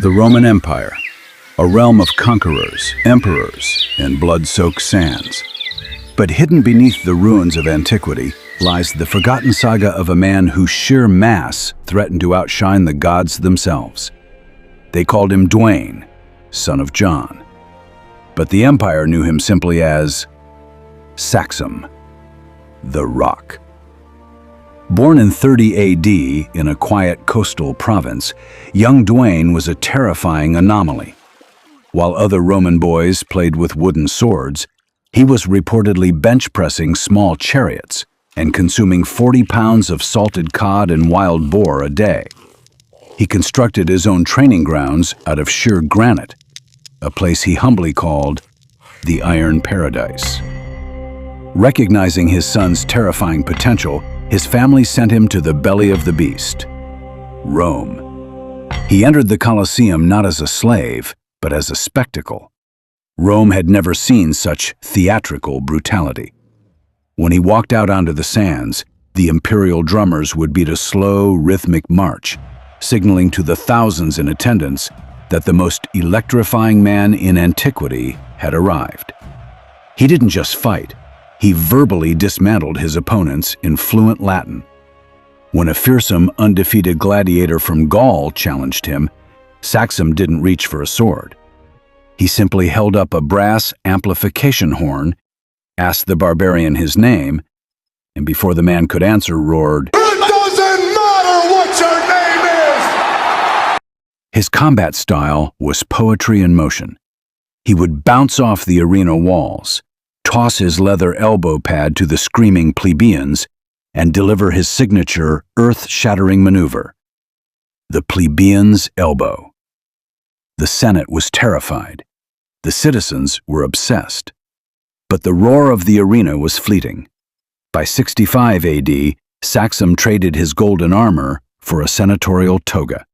The Roman Empire, a realm of conquerors, emperors, and blood-soaked sands. But hidden beneath the ruins of antiquity lies the forgotten saga of a man whose sheer mass threatened to outshine the gods themselves. They called him Dwayne, son of John. But the empire knew him simply as Saxum, the Rock. Born in 30 AD in a quiet coastal province, young Dwayne was a terrifying anomaly. While other Roman boys played with wooden swords, he was reportedly bench-pressing small chariots and consuming 40 pounds of salted cod and wild boar a day. He constructed his own training grounds out of sheer granite, a place he humbly called the Iron Paradise. Recognizing his son's terrifying potential, his family sent him to the belly of the beast, Rome. He entered the Colosseum not as a slave, but as a spectacle. Rome had never seen such theatrical brutality. When he walked out onto the sands, the imperial drummers would beat a slow, rhythmic march, signaling to the thousands in attendance that the most electrifying man in antiquity had arrived. He didn't just fight. He verbally dismantled his opponents in fluent Latin. When a fearsome, undefeated gladiator from Gaul challenged him, Saxum didn't reach for a sword. He simply held up a brass amplification horn, asked the barbarian his name, and before the man could answer, roared, "It doesn't matter what your name is!" His combat style was poetry in motion. He would bounce off the arena walls, toss his leather elbow pad to the screaming plebeians, and deliver his signature earth-shattering maneuver, the plebeian's elbow. The Senate was terrified. The citizens were obsessed. But the roar of the arena was fleeting. By 65 AD, Saxum traded his golden armor for a senatorial toga.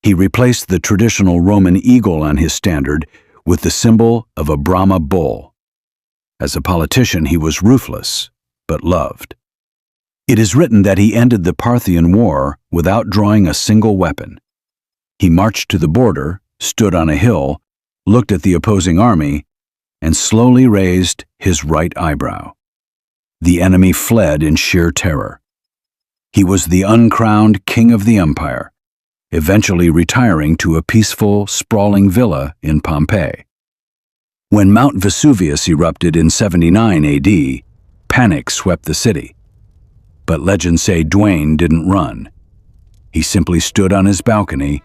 He replaced the traditional Roman eagle on his standard with the symbol of a Brahma bull. As a politician, he was ruthless, but loved. It is written that he ended the Parthian War without drawing a single weapon. He marched to the border, stood on a hill, looked at the opposing army, and slowly raised his right eyebrow. The enemy fled in sheer terror. He was the uncrowned king of the empire, eventually retiring to a peaceful, sprawling villa in Pompeii. When Mount Vesuvius erupted in 79 AD, panic swept the city. But legends say Dwayne didn't run. He simply stood on his balcony,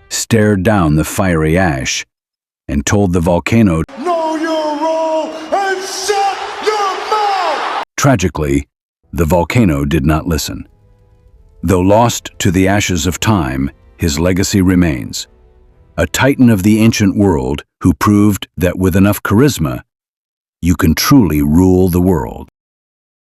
stared down the fiery ash, and told the volcano, "Know your role and shut your mouth!" Tragically, the volcano did not listen. Though lost to the ashes of time, his legacy remains. A titan of the ancient world who proved that with enough charisma, you can truly rule the world.